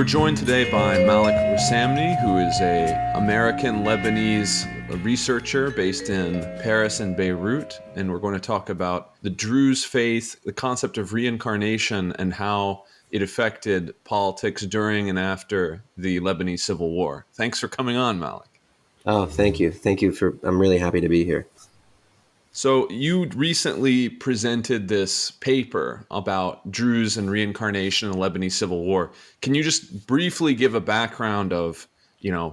We're joined today by Malek Rasamny, who is a American Lebanese researcher based in Paris and Beirut, and we're going to talk about the Druze faith, the concept of reincarnation, and how it affected politics during and after the Lebanese Civil War. Thanks for coming on, Malek. Oh, thank you. I'm really happy to be here. So you recently presented this paper about Druze and reincarnation in the Lebanese Civil War. Can you just briefly give a background of,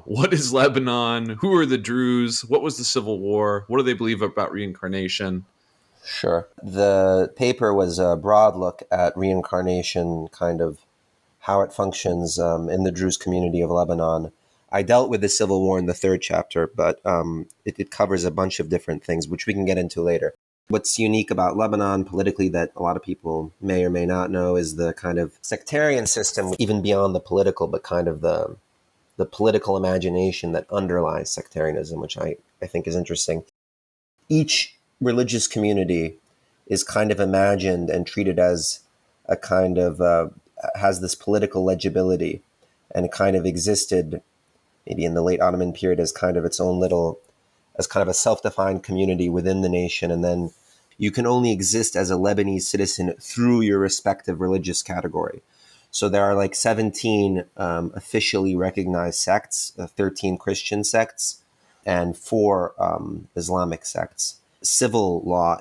what is Lebanon? Who are the Druze? What was the Civil War? What do they believe about reincarnation? Sure. The paper was a broad look at reincarnation, kind of how it functions in the Druze community of Lebanon. I dealt with the Civil War in the third chapter, but it covers a bunch of different things, which we can get into later. What's unique about Lebanon politically that a lot of people may or may not know is the kind of sectarian system, even beyond the political, but kind of the political imagination that underlies sectarianism, which I think is interesting. Each religious community is kind of imagined and treated as a kind of has this political legibility, and it kind of existed maybe in the late Ottoman period as kind of its own little, as kind of a self-defined community within the nation. And then you can only exist as a Lebanese citizen through your respective religious category. So there are like 17 officially recognized sects, 13 Christian sects, and 4 Islamic sects. Civil law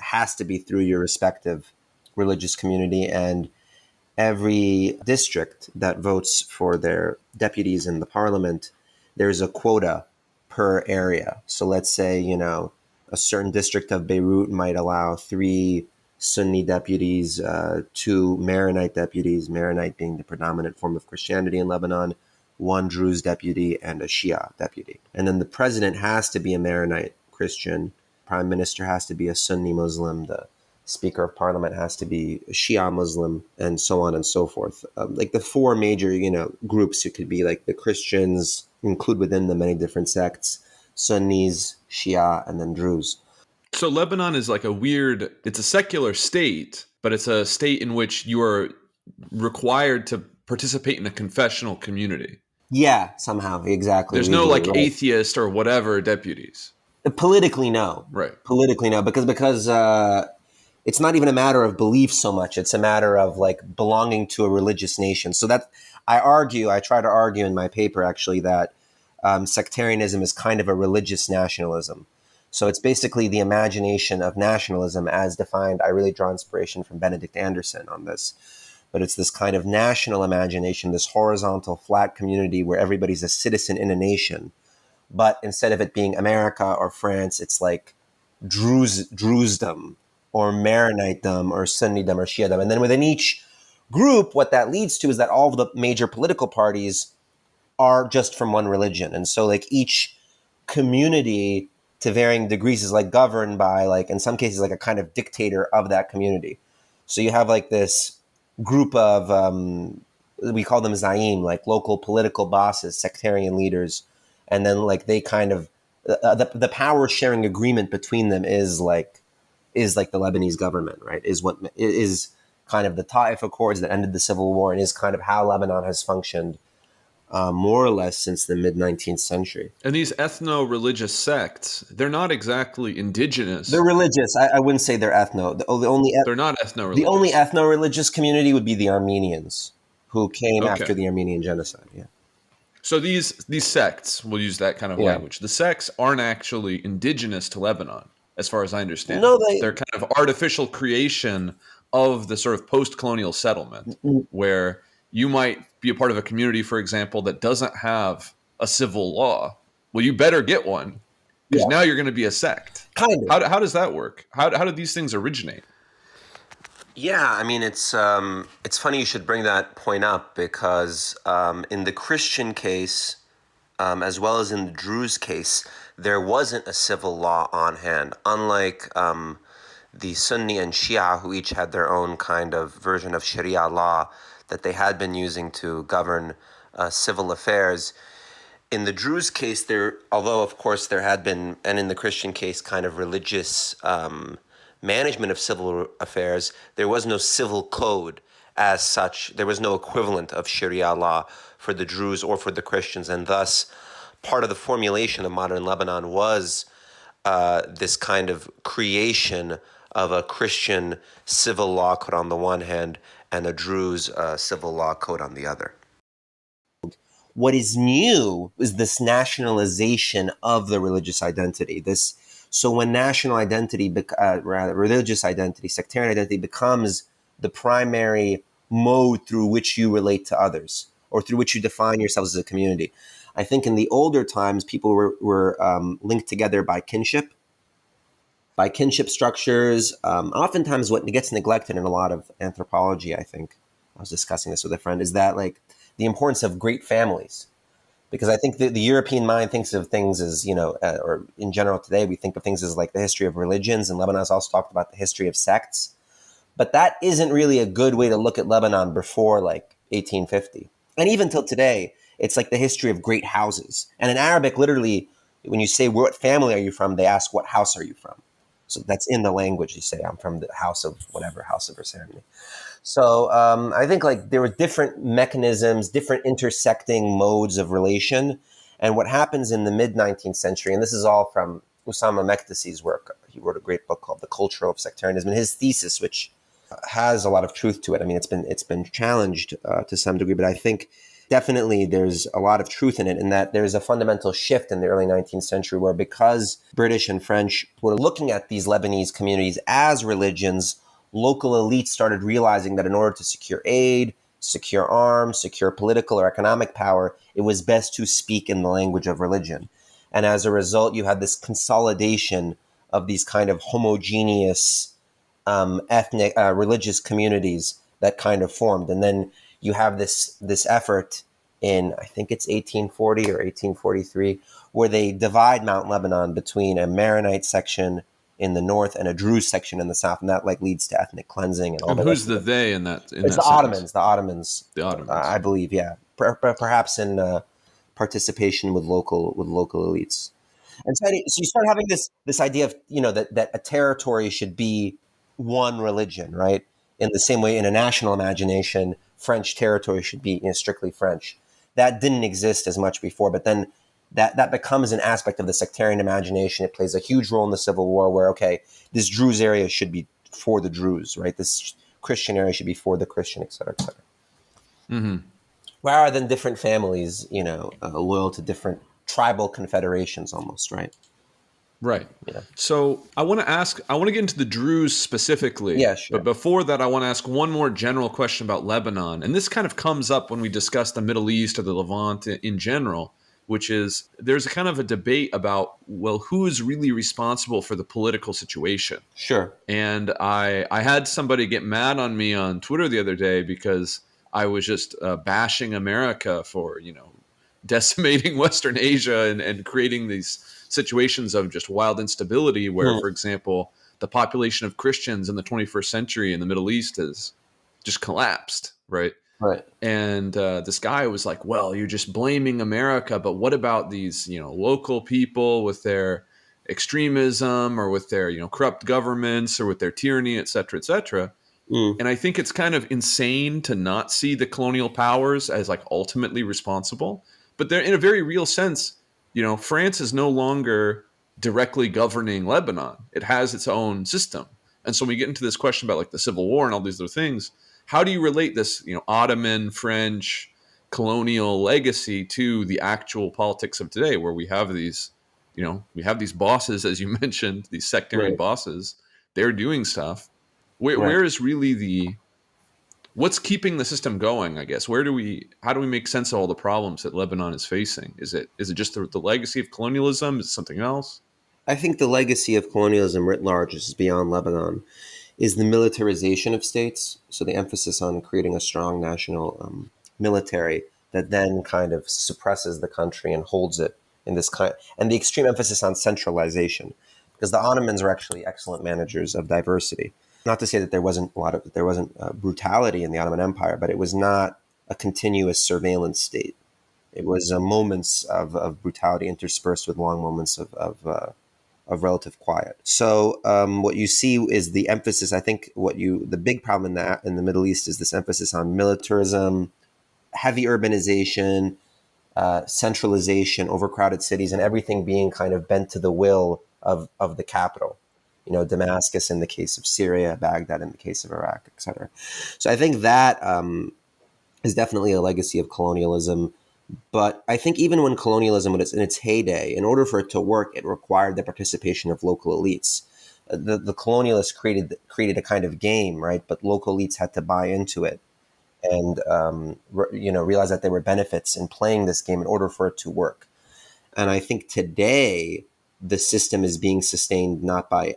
has to be through your respective religious community, and every district that votes for their deputies in the parliament, there's a quota per area. So let's say, a certain district of Beirut might allow 3 Sunni deputies, 2 Maronite deputies, Maronite being the predominant form of Christianity in Lebanon, 1 Druze deputy, and a Shia deputy. And then the president has to be a Maronite Christian, prime minister has to be a Sunni Muslim, the Speaker of Parliament has to be a Shia Muslim, and so on and so forth. Like the 4 major, groups, it could be like the Christians, include within them many different sects, Sunnis, Shia, and then Druze. So Lebanon is like it's a secular state, but it's a state in which you are required to participate in a confessional community. Yeah, somehow, exactly. There's no Legally, like right. atheist or whatever deputies. Politically, no. Right. Politically, no, because it's not even a matter of belief so much. It's a matter of like belonging to a religious nation. So that I try to argue in my paper actually that sectarianism is kind of a religious nationalism. So it's basically the imagination of nationalism as defined. I really draw inspiration from Benedict Anderson on this. But it's this kind of national imagination, this horizontal, flat community where everybody's a citizen in a nation. But instead of it being America or France, it's like Druzdom or Maronitedom or Sunnidom or Shiadom. And then within each group, what that leads to is that all of the major political parties are just from one religion. And so like each community to varying degrees is like governed by like, in some cases, like a kind of dictator of that community. So you have like this group of, we call them Zaim, like local political bosses, sectarian leaders. And then like they kind of, the power sharing agreement between them is like the Lebanese government, right? Is kind of the Taif Accords that ended the Civil War, and is kind of how Lebanon has functioned more or less since the mid-19th century. And these ethno-religious sects, they're not exactly indigenous. They're religious. I wouldn't say they're ethno. They're not ethno-religious. The only ethno-religious community would be the Armenians, who came after the Armenian genocide. Yeah. So these sects, we'll use that kind of language. The sects aren't actually indigenous to Lebanon, as far as I understand. No, they're kind of artificial creation of the sort of post-colonial settlement, where you might be a part of a community, for example, that doesn't have a civil law. Well, you better get one, because now you're going to be a sect. Kind of. How does that work? How do these things originate? Yeah, I mean, it's funny you should bring that point up, because in the Christian case, as well as in the Druze case, there wasn't a civil law on hand, unlike the Sunni and Shia, who each had their own kind of version of Sharia law that they had been using to govern civil affairs. In the Druze case, although of course there had been, and in the Christian case, kind of religious management of civil affairs, there was no civil code as such, there was no equivalent of Sharia law for the Druze or for the Christians, and thus part of the formulation of modern Lebanon was this kind of creation of a Christian civil law code on the one hand and a Druze civil law code on the other. What is new is this nationalization of the religious identity. So when national identity, rather religious identity, sectarian identity becomes the primary mode through which you relate to others or through which you define yourselves as a community. I think in the older times, people were linked together by kinship structures. Oftentimes what gets neglected in a lot of anthropology, I think, I was discussing this with a friend, is that like the importance of great families. Because I think the European mind thinks of things as, or in general today, we think of things as like the history of religions, and Lebanon has also talked about the history of sects. But that isn't really a good way to look at Lebanon before like 1850. And even till today, it's like the history of great houses. And in Arabic, literally, when you say, what family are you from? They ask, what house are you from? So that's in the language. You say, I'm from the house of whatever, house of Rasamny. So I think like there were different mechanisms, different intersecting modes of relation. And what happens in the mid-19th century, and this is all from Usama Mektasi's work. He wrote a great book called The Culture of Sectarianism, and his thesis, which has a lot of truth to it. I mean, it's been challenged to some degree, but I think definitely there's a lot of truth in it, in that there's a fundamental shift in the early 19th century where, because British and French were looking at these Lebanese communities as religions, local elites started realizing that in order to secure aid, secure arms, secure political or economic power, it was best to speak in the language of religion. And as a result, you had this consolidation of these kind of homogeneous ethnic, religious communities that kind of formed. And then you have this effort in, I think it's 1840 or 1843, where they divide Mount Lebanon between a Maronite section in the north and a Druze section in the south, and that like leads to ethnic cleansing and all. And the who's rest the of it. they in that? It's the Ottomans. The Ottomans. The Ottomans. I believe, yeah. Perhaps in participation with local elites. And so you start having this idea of that a territory should be one religion, right? In the same way, in a national imagination, French territory should be strictly French. That didn't exist as much before, but then that becomes an aspect of the sectarian imagination. It plays a huge role in the Civil War, where this Druze area should be for the Druze, right? This Christian area should be for the Christian, et cetera, et cetera. Mm-hmm. Rather than different families, loyal to different tribal confederations, almost, right? Right. Yeah. So I want to get into the Druze specifically. Yeah, sure. But before that, I want to ask one more general question about Lebanon. And this kind of comes up when we discuss the Middle East or the Levant in general, which is there's a kind of a debate about, well, who is really responsible for the political situation? Sure. And I had somebody get mad on me on Twitter the other day because I was just bashing America for, decimating Western Asia and creating these situations of just wild instability where, for example, the population of Christians in the 21st century in the Middle East has just collapsed, right? Right. And this guy was like, well, you're just blaming America, but what about these, local people with their extremism or with their, corrupt governments or with their tyranny, et cetera, et cetera. And I think it's kind of insane to not see the colonial powers as like ultimately responsible, but they're in a very real sense. France is no longer directly governing Lebanon. It has its own system. And so when we get into this question about like the Civil War and all these other things, how do you relate this, Ottoman, French, colonial legacy to the actual politics of today, where we have these, we have these bosses, as you mentioned, these sectarian bosses, they're doing stuff. Where is really what's keeping the system going, I guess? How do we make sense of all the problems that Lebanon is facing? Is it just the legacy of colonialism? Is it something else? I think the legacy of colonialism writ large, which is beyond Lebanon, is the militarization of states. So the emphasis on creating a strong national military that then kind of suppresses the country and holds it in this kind, and the extreme emphasis on centralization, because the Ottomans were actually excellent managers of diversity. Not to say that there wasn't brutality in the Ottoman Empire, but it was not a continuous surveillance state. It was moments of brutality interspersed with long moments of of relative quiet. So what you see is the emphasis. I think the big problem in the Middle East is this emphasis on militarism, heavy urbanization, centralization, overcrowded cities, and everything being kind of bent to the will of the capital. Damascus in the case of Syria, Baghdad in the case of Iraq, etc. So I think that is definitely a legacy of colonialism. But I think even when colonialism was in its heyday, in order for it to work, it required the participation of local elites. The colonialists created a kind of game, right? But local elites had to buy into it and realize that there were benefits in playing this game in order for it to work. And I think today the system is being sustained by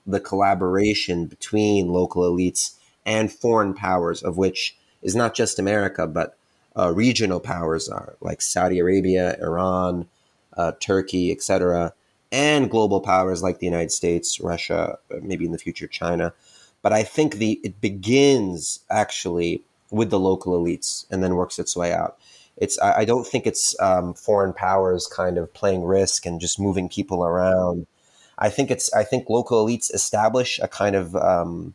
the collaboration between local elites and foreign powers, of which is not just America, but regional powers are like Saudi Arabia, Iran, Turkey, etc., and global powers like the United States, Russia, maybe in the future China. But I think it begins actually with the local elites and then works its way out. I don't think it's foreign powers kind of playing risk and just moving people around. I think local elites establish a kind of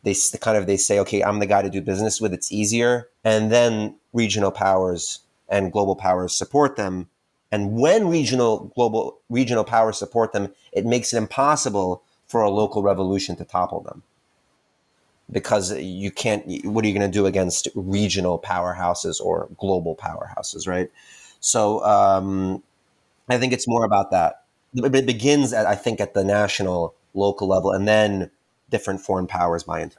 they say, okay, I'm the guy to do business with. It's easier, and then regional powers and global powers support them. And when regional powers support them, it makes it impossible for a local revolution to topple them, because you can't. What are you going to do against regional powerhouses or global powerhouses, right? So I think it's more about that. It begins, I think, at the national, local level, and then different foreign powers buy into.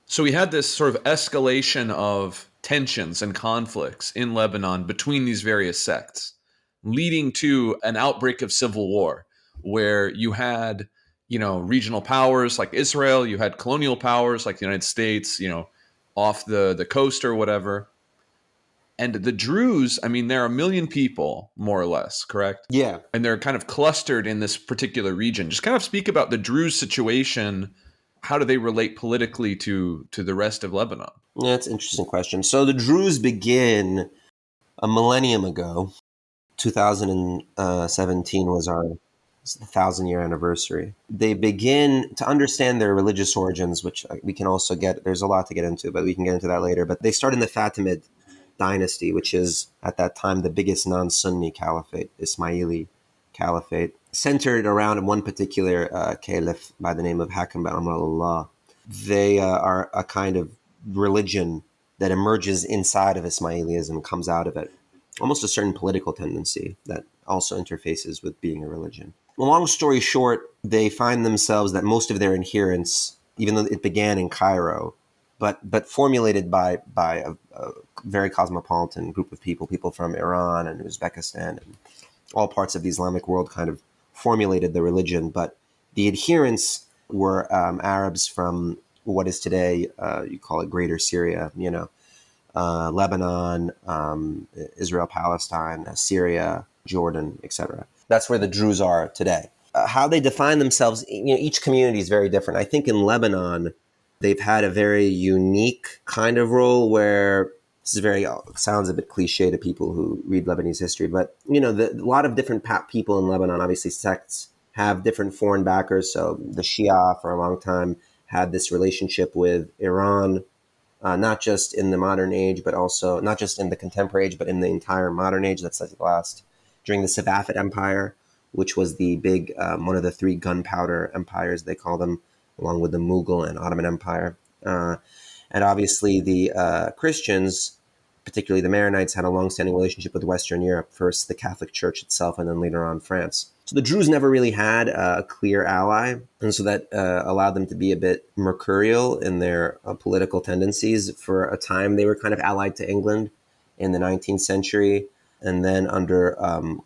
So we had this sort of escalation of tensions and conflicts in Lebanon between these various sects, leading to an outbreak of civil war where you had, regional powers like Israel, you had colonial powers like the United States, off the coast or whatever. And the Druze, I mean, there are 1 million people, more or less, correct? Yeah. And they're kind of clustered in this particular region. Just kind of speak about the Druze situation. How do they relate politically to the rest of Lebanon? Yeah, that's an interesting question. So the Druze begin a millennium ago. 2017 was our 1,000-year anniversary. They begin to understand their religious origins, which we can also there's a lot to get into, but we can get into that later. But they start in the Fatimid dynasty, which is at that time the biggest non-Sunni caliphate, Ismaili caliphate, centered around one particular caliph by the name of Hakam bin Amr al-Allah. They are a kind of religion that emerges inside of Ismailism, comes out of it. Almost a certain political tendency that also interfaces with being a religion. Long story short, they find themselves that most of their adherents, even though it began in Cairo, but formulated by a very cosmopolitan group of people from Iran and Uzbekistan and all parts of the Islamic world kind of formulated the religion. But the adherents were Arabs from what is today, you call it Greater Syria, Lebanon, Israel, Palestine, Syria, Jordan, etc. That's where the Druze are today. How they define themselves, each community is very different. I think in Lebanon, they've had a very unique kind of role where this is sounds a bit cliche to people who read Lebanese history, but a lot of different people in Lebanon, obviously sects, have different foreign backers. So the Shia for a long time had this relationship with Iran, not just in the modern age, but also not just in the contemporary age, but in the entire modern age. That's like during the Safavid Empire, which was the big, one of the three gunpowder empires, they call them, along with the Mughal and Ottoman Empire. And obviously the Christians, particularly the Maronites, had a long-standing relationship with Western Europe, first the Catholic Church itself, and then later on France. So the Druze never really had a clear ally, and so that allowed them to be a bit mercurial in their political tendencies. For a time, they were kind of allied to England in the 19th century, and then under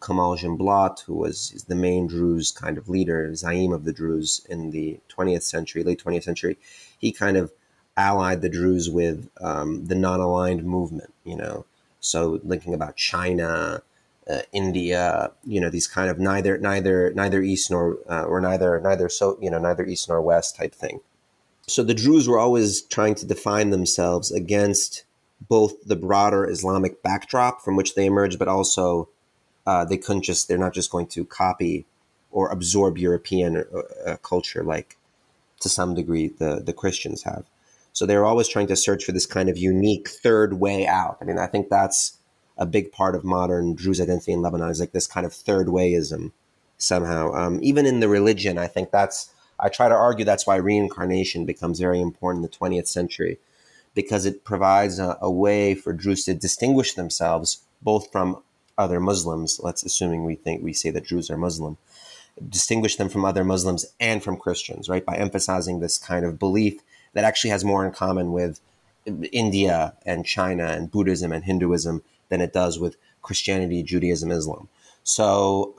Kamal Jumblat, who was the main Druze kind of leader, Zaim of the Druze in the 20th century, late 20th century, he kind of allied the Druze with the non-aligned movement, so thinking about China, India, these kind of neither east nor or neither east nor west type thing. So the Druze were always trying to define themselves against both the broader Islamic backdrop from which they emerged, but also they're not just going to copy or absorb European culture, like to some degree the Christians have. So they're always trying to search for this kind of unique third way out. I mean, I think that's a big part of modern Druze identity in Lebanon, is like this kind of third wayism somehow. Even in the religion, I think I try to argue that's why reincarnation becomes very important in the 20th century, because it provides a way for Druze to distinguish themselves both from other Muslims. Let's assuming we say that Druze are Muslim, distinguish them from other Muslims and from Christians, right? By emphasizing this kind of belief that actually has more in common with India and China and Buddhism and Hinduism than it does with Christianity, Judaism, Islam. So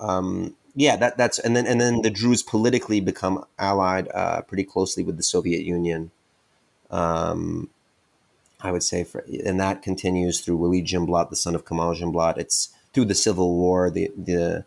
yeah, that's and then the Druze politically become allied pretty closely with the Soviet Union. Um, I would say, and that continues through Walid Jumblat, the son of Kamal Jumblat. It's through the Civil War. The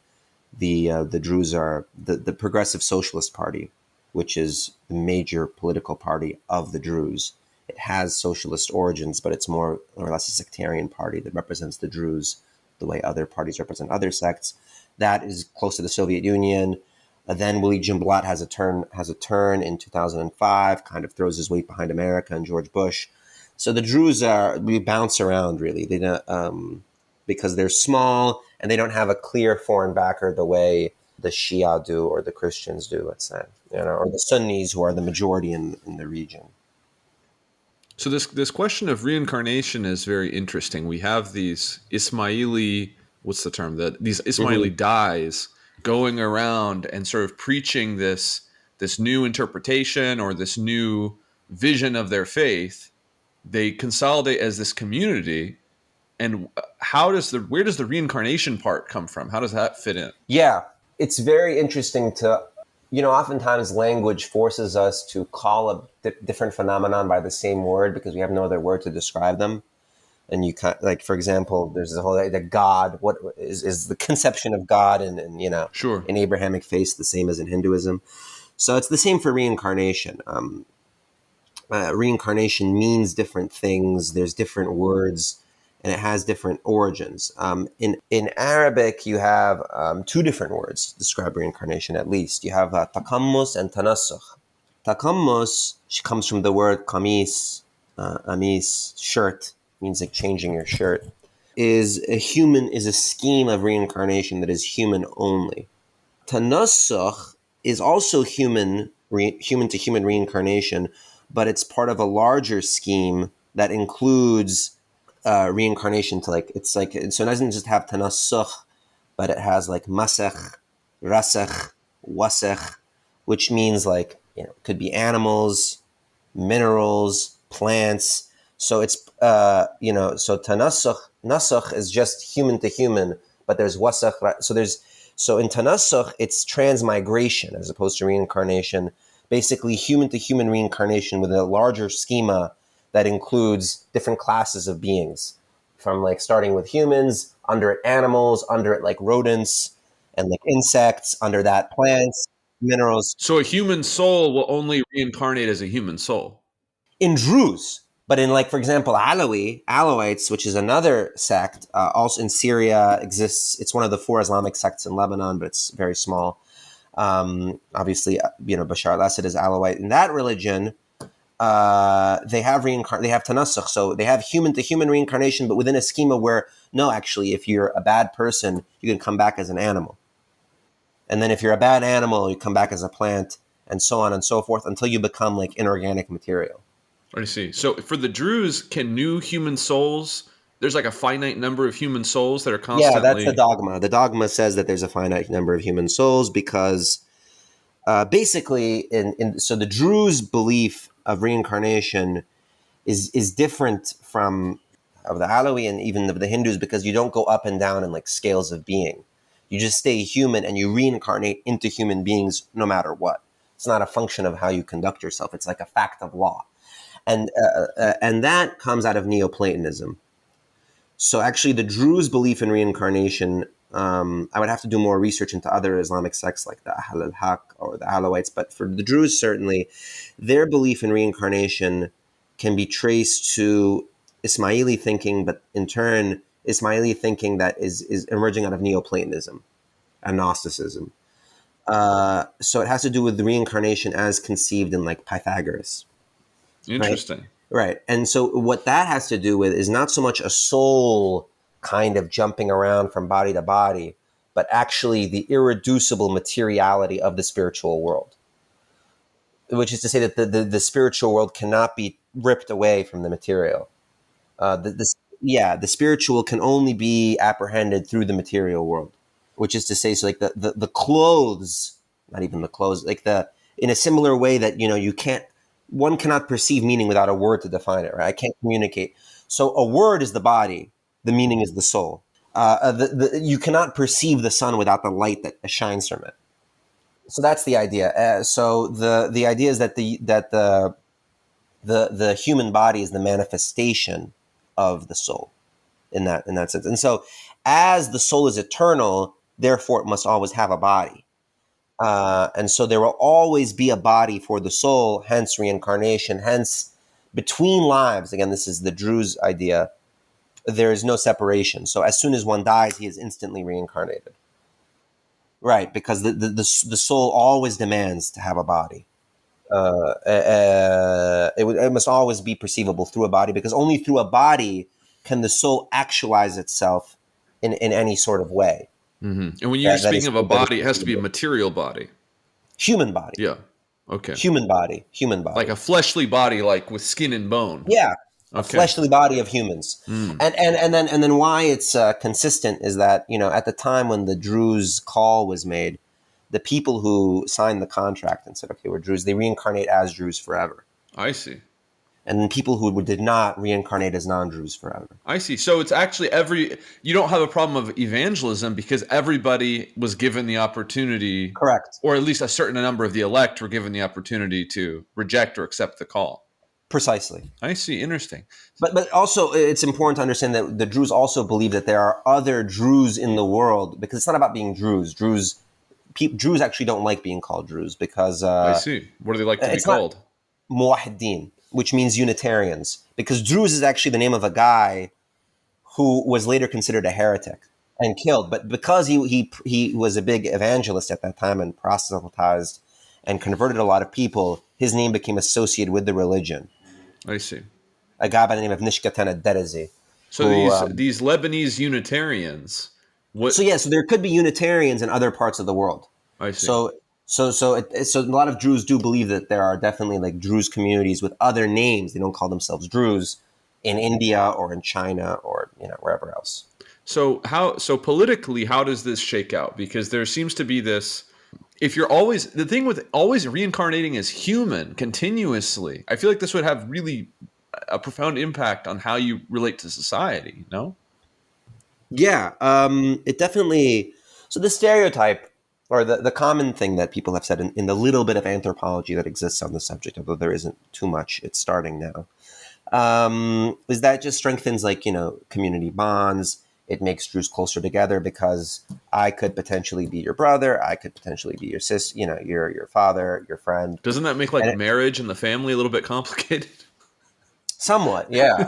Druze are the Progressive Socialist Party, which is the major political party of the Druze. It has socialist origins, but it's more or less a sectarian party that represents the Druze the way other parties represent other sects. That is close to the Soviet Union. Then Walid Jumblat has a turn in 2005, kind of throws his weight behind America and George Bush. So the Druze we bounce around really. They don't, because they're small and they don't have a clear foreign backer the way the Shia do or the Christians do, let's say, or the Sunnis who are the majority in the region. So this question of reincarnation is very interesting. We have these Ismaili, what's the term, that these Ismaili Mm-hmm. dais going around and sort of preaching this new interpretation or this new vision of their faith. They consolidate as this community. And where does the reincarnation part come from? How does that fit in? Yeah, it's very interesting to, oftentimes language forces us to call a different phenomenon by the same word because we have no other word to describe them. And you can't, like, for example, there's the whole the God. What is the conception of God Sure. in Abrahamic faith the same as in Hinduism? So it's the same for reincarnation. Reincarnation means different things. There's different words, and it has different origins. In Arabic, you have two different words to describe reincarnation. At least you have takammus and tanasukh. Takammus comes from the word kamis, amis, shirt, means like changing your shirt. Is a scheme of reincarnation that is human only. Tanasukh is also human to human reincarnation, but it's part of a larger scheme that includes reincarnation to it's like, so it doesn't just have tanasukh, but it has like masakh, rasakh, wasakh, which means it could be animals, minerals, plants. So it's so nasukh is just human to human, but there's wasakh. So in tanasukh it's transmigration as opposed to reincarnation. Basically, human to human reincarnation within a larger schema that includes different classes of beings, from starting with humans, under it animals, under it rodents and insects, under that plants, minerals. So a human soul will only reincarnate as a human soul. In Druze, but in for example, Alawites, which is another sect, also in Syria exists. It's one of the four Islamic sects in Lebanon, but it's very small. Obviously, Bashar al-Assad is Alawite. In that religion, they have tanasukh, so they have human to human reincarnation, but within a schema where no, actually, if you're a bad person, you can come back as an animal, and then if you're a bad animal, you come back as a plant, and so on and so forth until you become inorganic material. I see. So for the Druze, can new human souls, there's a finite number of human souls that are Yeah, that's the constantly. dogma. The dogma says that there's a finite number of human souls because basically, so the Druze belief of reincarnation is different from of the Alawi and even of the Hindus, because you don't go up and down in scales of being. You just stay human and you reincarnate into human beings no matter what. It's not a function of how you conduct yourself. It's like a fact of law, and that comes out of Neoplatonism. So actually, the Druze belief in reincarnation, I would have to do more research into other Islamic sects like the Ahl al-Haq or the Alawites, but for the Druze, certainly, their belief in reincarnation can be traced to Ismaili thinking, but in turn, Ismaili thinking that is emerging out of Neoplatonism and Gnosticism. So it has to do with the reincarnation as conceived in like Pythagoras, right? Interesting. Right. And so what that has to do with is not so much a soul kind of jumping around from body to body, but actually the irreducible materiality of the spiritual world, which is to say that the spiritual world cannot be ripped away from the material. The spiritual can only be apprehended through the material world, which is to say, so like the clothes, not even the clothes, like in a similar way that, one cannot perceive meaning without a word to define it, right? I can't communicate. So a word is the body, the meaning is the soul. You cannot perceive the sun without the light that shines from it. So that's the idea. So the idea is that the human body is the manifestation of the soul in that sense. And so as the soul is eternal, therefore it must always have a body. And so there will always be a body for the soul, hence reincarnation, hence between lives. Again, this is the Druze idea. There is no separation. So as soon as one dies, he is instantly reincarnated. Right, because the soul always demands to have a body. It must always be perceivable through a body, because only through a body can the soul actualize itself in any sort of way And when you're that speaking is of a that is body, it has to be a perceivable. material body. Human body, Yeah. Okay. human body, human Like body. a fleshly body, like with skin and bone. Yeah, a Okay. fleshly body of humans. Mm. And then why it's consistent is that, at the time when the Druze call was made, the people who signed the contract and said, okay, we're Druze, they reincarnate as Druze forever. I see. And then people who did not reincarnate as non-Druze forever. I see. So it's actually you don't have a problem of evangelism because everybody was given the opportunity, Correct. or at least a certain number of the elect were given the opportunity to reject or accept the call. Precisely. I see. Interesting. But also it's important to understand that the Druze also believe that there are other Druze in the world, because it's not about being Druze. Druze actually don't like being called Druze because I see. What do they like to be it's not called? Muwahideen, which means Unitarians, because Druze is actually the name of a guy who was later considered a heretic and killed. But because he was a big evangelist at that time and proselytized and converted a lot of people, his name became associated with the religion. I see. A guy by the name of Nishkatan ad-Derezi, So who these Lebanese Unitarians, what so there could be Unitarians in other parts of the world. I see. So a lot of Druze do believe that there are definitely like Druze communities with other names. They don't call themselves Druze in India or in China or wherever else. So politically, how does this shake out? Because there seems to be this. If you're always the thing with always reincarnating as human continuously, I feel like this would have really a profound impact on how you relate to society. No. Yeah, it definitely. So the stereotype, or the common thing that people have said in the little bit of anthropology that exists on the subject, although there isn't too much, it's starting now, is that it just strengthens community bonds. It makes Druze closer together because I could potentially be your brother, I could potentially be your sis, your father, your friend, Doesn't that make and like marriage and the family a little bit complicated? somewhat, yeah,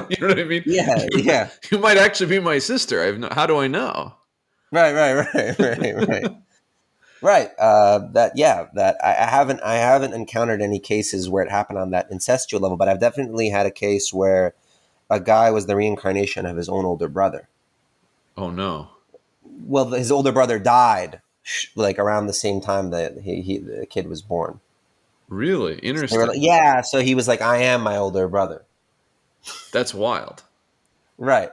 You know what I mean? yeah, You, yeah, you might actually be my sister. How do I know? right. Right. I haven't encountered any cases where it happened on that incestual level, but I've definitely had a case where a guy was the reincarnation of his own older brother. Oh no. Well, his older brother died like around the same time that the kid was born. Really They were like, interesting. yeah. So he was like, I am my older brother. That's wild. Right.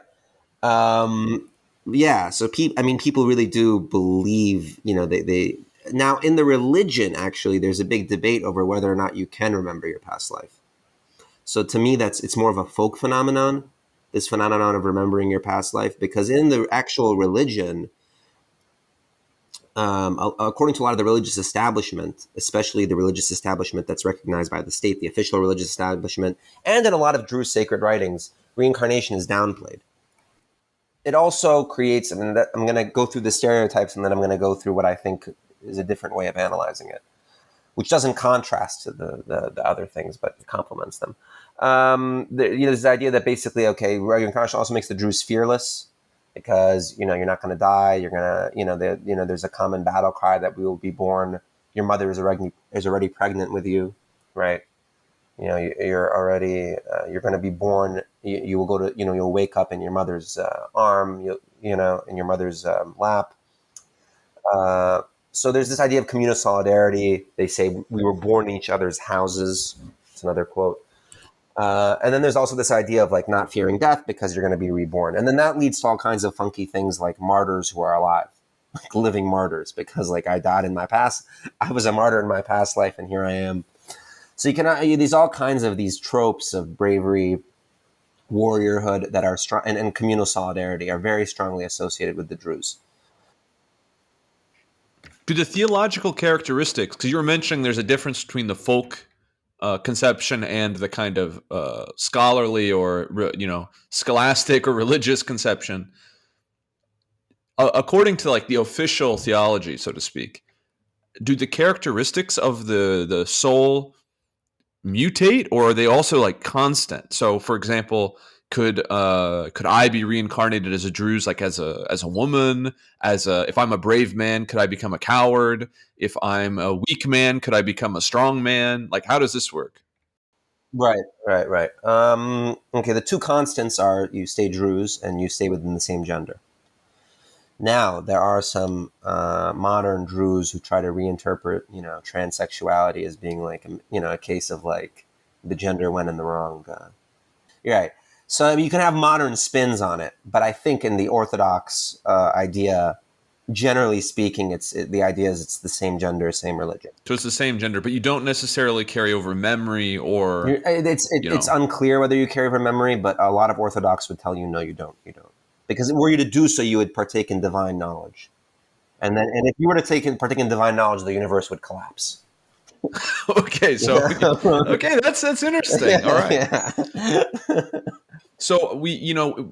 Yeah. So people really do believe, they now in the religion, actually, there's a big debate over whether or not you can remember your past life. So to me, it's more of a folk phenomenon, this phenomenon of remembering your past life, because in the actual religion, according to a lot of the religious establishment, especially the religious establishment that's recognized by the state, the official religious establishment, and in a lot of Druze sacred writings, reincarnation is downplayed. It also creates, I'm going to go through the stereotypes and then I'm going to go through what I think is a different way of analyzing it, which doesn't contrast to the other things, but complements them. There's this idea that basically, okay, reincarnation also makes the Druze fearless. because you're not going to die. You're gonna there's a common battle cry that we will be born. Your mother is already pregnant with you, right? You're already you're going to be born. You will go to you'll wake up in your mother's arm. In your mother's lap. Uh, so there's this idea of communal solidarity. They say we were born in each other's houses. It's another quote. And then there's also this idea of like not fearing death because you're going to be reborn. And then that leads to all kinds of funky things like martyrs who are alive, like living martyrs, because like I died in my past. I was a martyr in my past life, and here I am. So you can these all kinds of these tropes of bravery, warriorhood that are strong, and communal solidarity are very strongly associated with the Druze. Do the theological characteristics, because you were mentioning there's a difference between the folk conception and the kind of scholarly or scholastic or religious conception, according to like the official theology, so to speak, do the characteristics of the soul mutate, or are they also like constant? So, for example, could I be reincarnated as a Druze, like as a woman? If I'm a brave man, could I become a coward? If I'm a weak man, could I become a strong man? Like, how does this work? Right, right, right. Okay, the two constants are you stay Druze and you stay within the same gender. Now, there are some modern Druze who try to reinterpret, transsexuality as being like, a case of like the gender went in the wrong. You're right. So I mean, you can have modern spins on it, but I think in the Orthodox idea, generally speaking, the idea is it's the same gender, same religion. So it's the same gender, but you don't necessarily carry over memory, or It's unclear whether you carry over memory, but a lot of Orthodox would tell you no, you don't. You don't, because were you to do so, you would partake in divine knowledge. And if you were to partake in divine knowledge, the universe would collapse. okay, so okay, that's interesting. All right. Yeah. So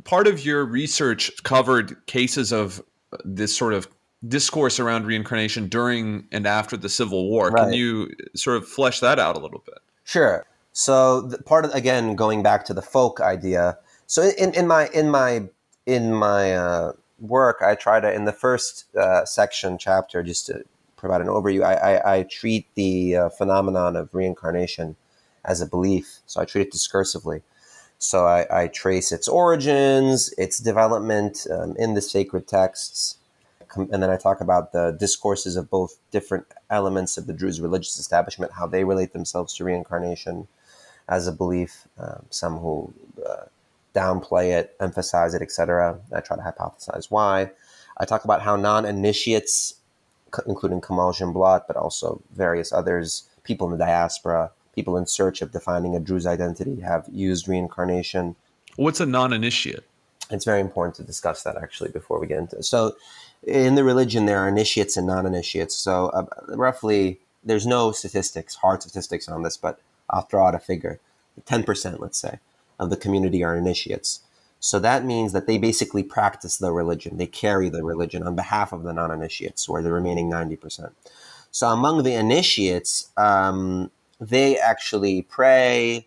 part of your research covered cases of this sort of discourse around reincarnation during and after the Civil War. Can Right. you sort of flesh that out a little bit? Sure. So part of, again, going back to the folk idea. So in my work, I try to, in the first section chapter, just to provide an overview, I treat the phenomenon of reincarnation as a belief. So I treat it discursively. So I trace its origins, its development in the sacred texts, and then I talk about the discourses of both different elements of the Druze religious establishment, how they relate themselves to reincarnation as a belief. Some who downplay it, emphasize it, etc. I try to hypothesize why. I talk about how non-initiates, including Kamal Jumblat, but also various others, people in the diaspora, people in search of defining a Druze identity, have used reincarnation. What's a non-initiate? It's very important to discuss that, actually, before we get into it. So in the religion, there are initiates and non-initiates. So roughly, there's no hard statistics on this, but I'll throw out a figure. 10%, let's say, of the community are initiates. So that means that they basically practice the religion. They carry the religion on behalf of the non-initiates, or the remaining 90%. So among the initiates, they actually pray,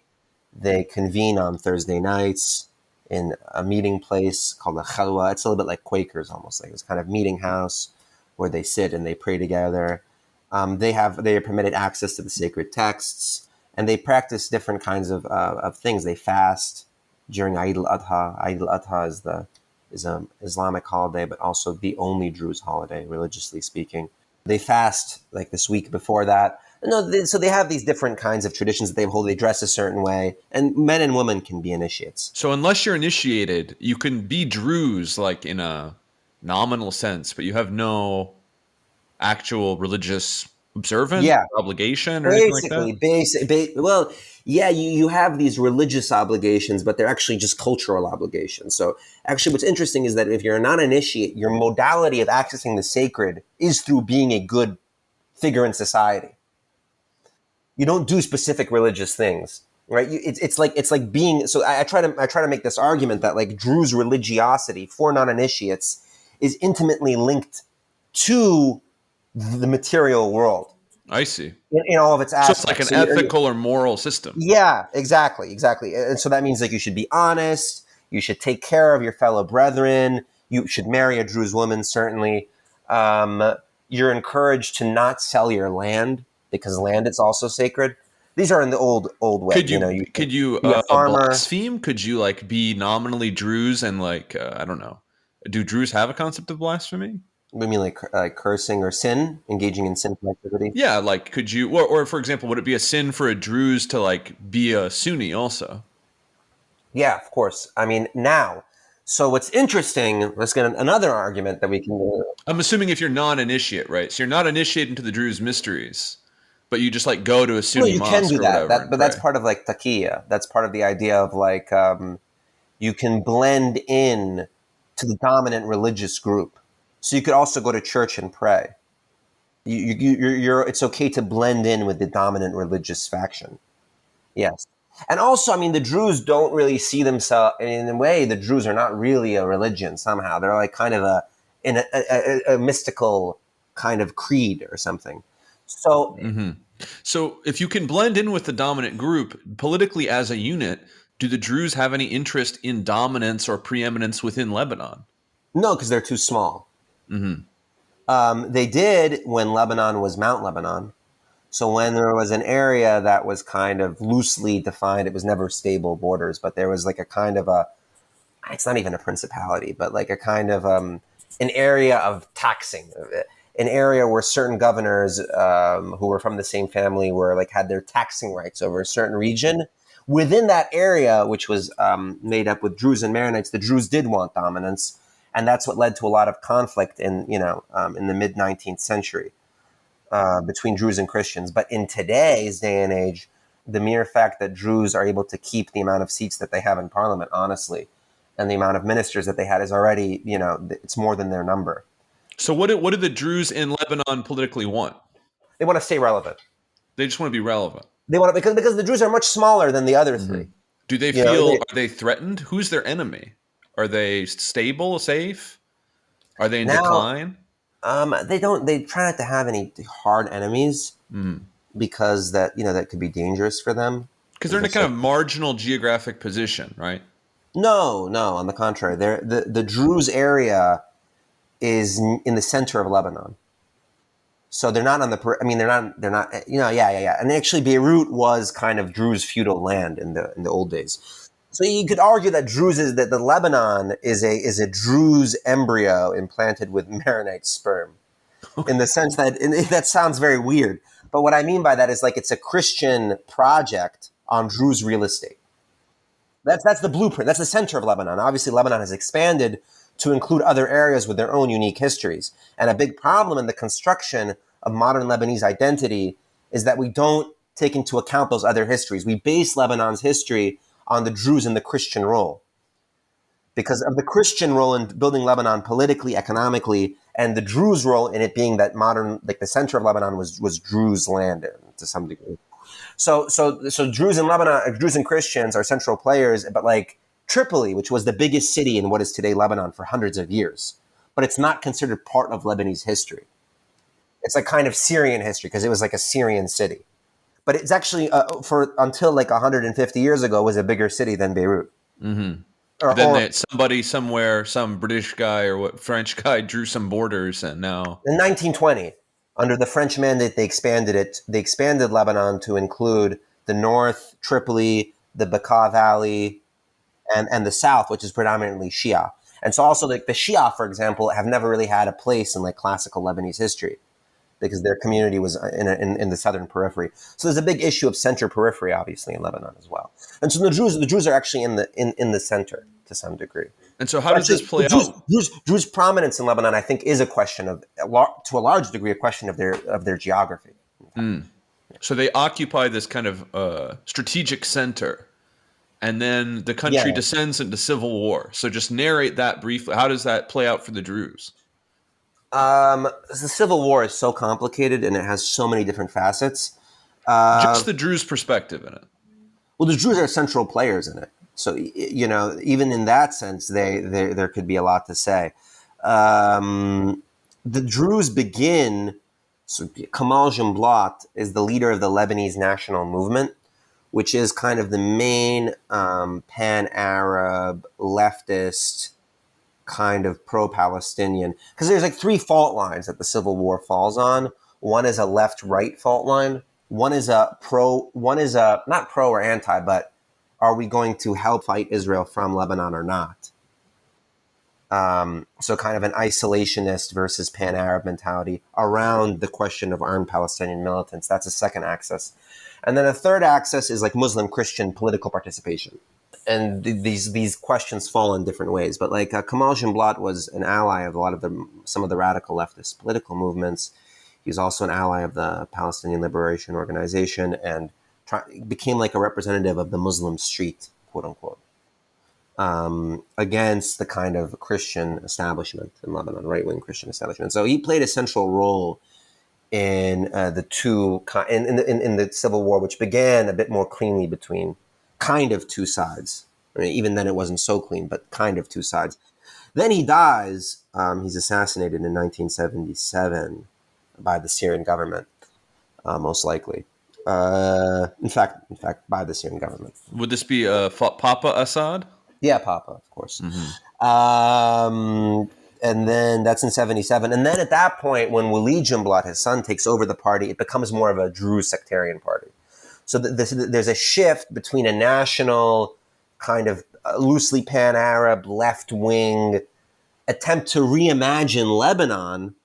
they convene on Thursday nights in a meeting place called a chalwa. It's a little bit like Quakers, almost like this kind of meeting house where they sit and they pray together. They are permitted access to the sacred texts, and they practice different kinds of things. They fast during Eid al-Adha. Eid al-Adha is an Islamic holiday, but also the only Druze holiday, religiously speaking. They fast like this week before that. So they have these different kinds of traditions that they hold. They dress a certain way, and men and women can be initiates. So unless you're initiated, you can be Druze like in a nominal sense, but you have no actual religious observance, Yeah, obligation, or anything like that. basically, well, yeah, you have these religious obligations, but they're actually just cultural obligations. So actually, what's interesting is that if you're a non-initiate, your modality of accessing the sacred is through being a good figure in society. You don't do specific religious things, right? It's like being. So I try to make this argument that like Druze religiosity for non-initiates is intimately linked to the material world I see. in all of its So it's like aspects. an ethical or moral system. Yeah, exactly. And so that means like you should be honest. You should take care of your fellow brethren. You should marry a Druze woman, certainly. You're encouraged to not sell your land because land is also sacred. These are in the old way. Could You you can could you be a farmer. blaspheme? Could you like be nominally Druze and like I don't know? Do Druze have a concept of blasphemy? We mean like cursing or sin, engaging in sinful activity. Yeah, like could you or for example, would it be a sin for a Druze to like be a Sunni also? Yeah, of course. I mean, now. So what's interesting, let's get another argument that we can do. I'm assuming if you're non-initiate, right? So you're not initiated into the Druze mysteries, but you just like go to a Well, Sunni you can mosque do or that. whatever and But that's pray. part of like taqiyya. That's part of the idea of like you can blend in to the dominant religious group. So you could also go to church and pray. It's okay to blend in with the dominant religious faction. Yes. And also, I mean, the Druze don't really see themselves in a way. The Druze are not really a religion. Somehow, they're like kind of a mystical kind of creed or something. So Hmm. So if you can blend in with the dominant group politically as a unit, do the Druze have any interest in dominance or preeminence within Lebanon? no, because they're too small. Hmm. They did when Lebanon was Mount Lebanon. So when there was an area that was kind of loosely defined, it was never stable borders, but there was like a kind of a, it's not even a principality, but like a kind of an area of taxing, an area where certain governors who were from the same family were like had their taxing rights over a certain region. Within that area, which was made up with Druze and Maronites, the Druze did want dominance, and that's what led to a lot of conflict in the mid 19th century between Druze and Christians. But in today's day and age, the mere fact that Druze are able to keep the amount of seats that they have in parliament, honestly, and the amount of ministers that they had is already, it's more than their number. So what do the Druze in Lebanon politically want? They want to stay relevant. They just want to be relevant. They want to, because the Druze are much smaller than the other Hmm. three. Do they You know, feel they, are they threatened? Who's their enemy? Are they stable, safe? Are they in now decline? they try not to have any hard enemies Mm. because that could be dangerous for them. Because they're Because in a they're kind so of marginal geographic position, right? no, on the contrary, the Druze area is in the center of Lebanon. So they're not on the. I mean, they're not. Yeah. And actually, Beirut was kind of Druze feudal land in the old days. So you could argue that that the Lebanon is a Druze embryo implanted with Maronite sperm, in the sense that that sounds very weird. But what I mean by that is like it's a Christian project on Druze real estate. That's the blueprint. That's the center of Lebanon. Obviously, Lebanon has expanded to include other areas with their own unique histories. And a big problem in the construction of modern Lebanese identity is that we don't take into account those other histories. We base Lebanon's history on the Druze and the Christian role because of the Christian role in building Lebanon politically, economically, and the Druze role in it being that modern, like the center of Lebanon was Druze land to some degree. So Druze in Lebanon, Druze and Christians are central players, but like Tripoli, which was the biggest city in what is today Lebanon for hundreds of years, but it's not considered part of Lebanese history. It's like kind of Syrian history because it was like a Syrian city, but it's actually for until like 150 years ago was a bigger city than Beirut. Mm-hmm. Or, But then or that somebody somewhere, some British guy or what French guy drew some borders, and now in 1920, under the French mandate, they expanded it. They expanded Lebanon to include the north, Tripoli, the Bekaa Valley, and the south, which is predominantly Shia. And so also like the Shia, for example, have never really had a place in like classical Lebanese history because their community was in the southern periphery. So there's a big issue of center periphery, obviously, in Lebanon as well. And so the Druze are actually in the center to some degree. and so how Or does this actually, the play out? Druze prominence in Lebanon, I think, is a question of to a large degree a question of their geography. Mm. So they occupy this kind of strategic center, and then the Yeah. country descends into civil war. So just narrate that briefly. How does that play out for the Druze? The Civil War is so complicated and it has so many different facets. Just the Druze perspective in it. Well, the Druze are central players in it, so even in that sense, there could be a lot to say. The Druze begin. So Kamal Jumblat is the leader of the Lebanese national movement, which is kind of the main pan-Arab leftist kind of pro-Palestinian, because there's like three fault lines that the Civil War falls on. One is a left-right fault line. One is a not pro or anti, but are we going to help fight Israel from Lebanon or not? So kind of an isolationist versus pan-Arab mentality around the question of armed Palestinian militants. That's a second axis. And then a third axis is like Muslim Christian political participation. And these questions fall in different ways. But like Kamal Jumblat was an ally of a lot of some of the radical leftist political movements. He was also an ally of the Palestinian Liberation Organization and became like a representative of the Muslim street, quote unquote. Against the kind of Christian establishment in Lebanon, right-wing Christian establishment. So he played a central role in the Civil War, which began a bit more cleanly between kind of two sides. I mean, even then it wasn't so clean, but kind of two sides. Then he dies. He's assassinated in 1977 by the Syrian government, most likely. In fact, by the Syrian government. Would this be Papa Assad? Yeah, Papa, of course. Mm-hmm. And then that's in 77. And then at that point, when Walid Jumblat, his son, takes over the party, it becomes more of a Druze sectarian party. So there's a shift between a national, kind of loosely pan-Arab, left-wing attempt to reimagine Lebanon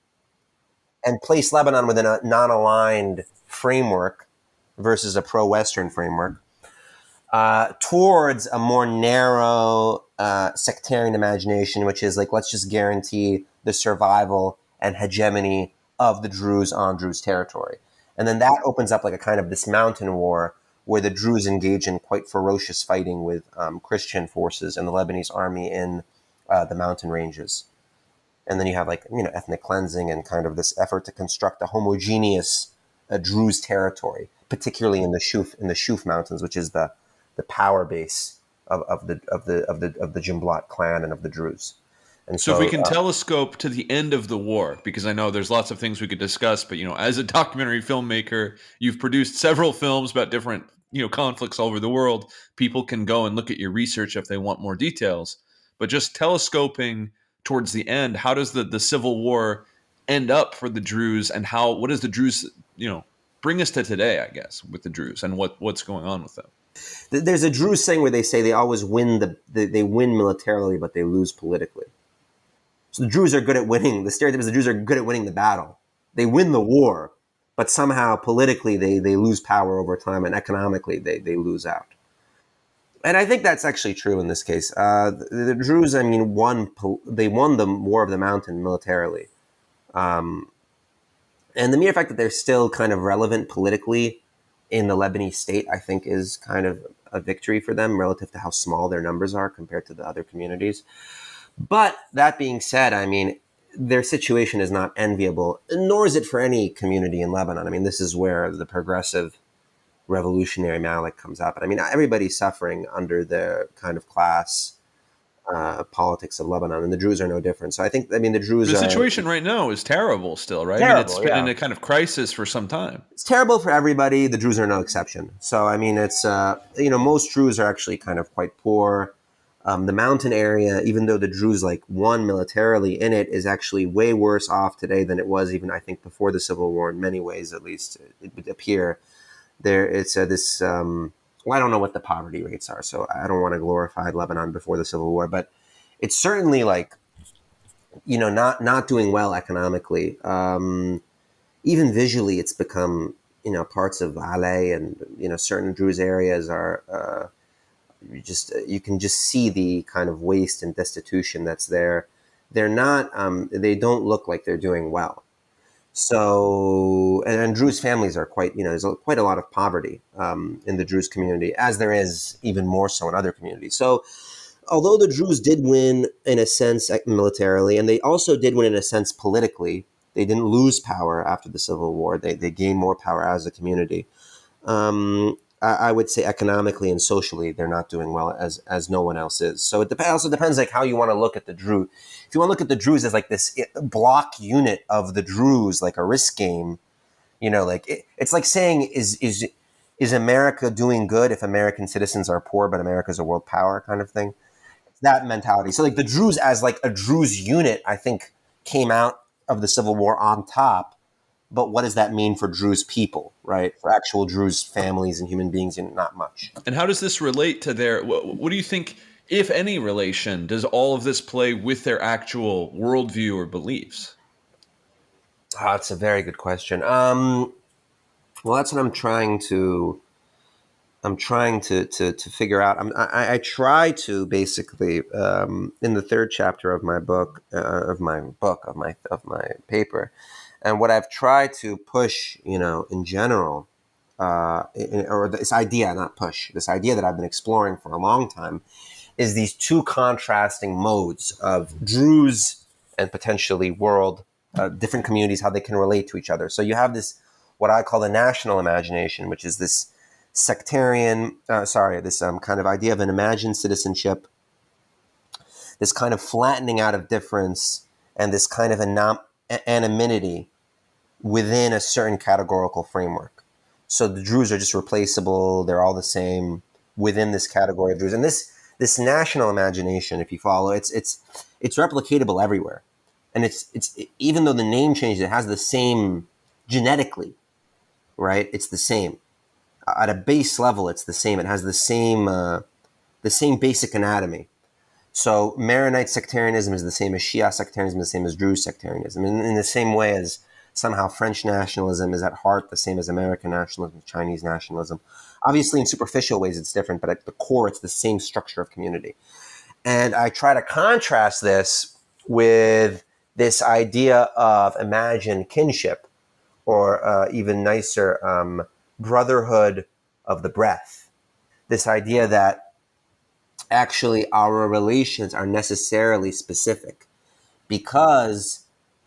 and place Lebanon within a non-aligned framework versus a pro-Western framework. Towards a more narrow sectarian imagination, which is like, let's just guarantee the survival and hegemony of the Druze on Druze territory. And then that opens up like a kind of this mountain war where the Druze engage in quite ferocious fighting with Christian forces and the Lebanese army in the mountain ranges. And then you have like, ethnic cleansing and kind of this effort to construct a homogeneous Druze territory, particularly in the Shuf Mountains, which is the power base of the Jumblat clan and of the Druze. And So if we can telescope to the end of the war, because I know there's lots of things we could discuss, but as a documentary filmmaker, you've produced several films about different conflicts all over the world. People can go and look at your research if they want more details. But just telescoping towards the end, how does the Civil War end up for the Druze, and what does the Druze bring us to today, I guess, with the Druze and what's going on with them? There's a Druze saying where they say they always win they win militarily, but they lose politically. So the Druze are good at winning. The stereotype is the Druze are good at winning the battle. They win the war, but somehow politically they lose power over time, and economically they lose out. And I think that's actually true in this case. The Druze, they won the War of the Mountain militarily. And the mere fact that they're still kind of relevant politically in the Lebanese state, I think, is kind of a victory for them relative to how small their numbers are compared to the other communities. But that being said, their situation is not enviable, nor is it for any community in Lebanon. This is where the progressive revolutionary Malek comes up. But everybody's suffering under the kind of class politics of Lebanon, and the Druze are no different. So I think, the Druze The situation right now is terrible still, right? Terrible, It's been in a kind of crisis for some time. It's terrible for everybody. The Druze are no exception. So, it's, most Druze are actually kind of quite poor. The mountain area, even though the Druze won militarily in it, is actually way worse off today than it was even, I think, before the Civil War, in many ways, at least it would appear. It's I don't know what the poverty rates are, so I don't want to glorify Lebanon before the Civil War, but it's certainly not doing well economically. Even visually, it's become, parts of Ale and, certain Druze areas are, you can just see the kind of waste and destitution that's there. They're not, they don't look like they're doing well. So, and Druze families are quite, there's quite a lot of poverty in the Druze community, as there is even more so in other communities. So, although the Druze did win in a sense militarily, and they also did win in a sense politically, they didn't lose power after the Civil War. They gained more power as a community. I would say economically and socially, they're not doing well as no one else is. So it also depends how you want to look at the Druze. If you want to look at the Druze as this block unit of the Druze, like a risk game, it's like saying, is America doing good if American citizens are poor, but America's a world power kind of thing? that mentality. So like the Druze as like a Druze unit, I think came out of the Civil War on top. But what does that mean for Druze people, right? For actual Druze families and human beings, not much. And how does this relate to their, what do you think, if any relation, does all of this play with their actual worldview or beliefs? That's a very good question. Well, that's what I'm trying to figure out. I try to basically in the third chapter of my book of my paper, and what I've tried to push, in general, or this idea, not push, this idea that I've been exploring for a long time, is these two contrasting modes of Druze and potentially world, different communities, how they can relate to each other. So you have this, what I call the national imagination, which is this this kind of idea of an imagined citizenship, this kind of flattening out of difference, and this kind of anonymity within a certain categorical framework. So the Druze are just replaceable; they're all the same within this category of Druze. And this national imagination, if you follow, it's replicatable everywhere, and it's even though the name changes, it has the same genetically, right? It's the same at a base level. It's the same. It has the same basic anatomy. So Maronite sectarianism is the same as Shia sectarianism, the same as Druze sectarianism, in the same way as somehow French nationalism is at heart the same as American nationalism, Chinese nationalism. Obviously, in superficial ways, it's different, but at the core, it's the same structure of community. And I try to contrast this with this idea of imagined kinship, or even nicer, brotherhood of the breath. This idea that actually our relations are necessarily specific, because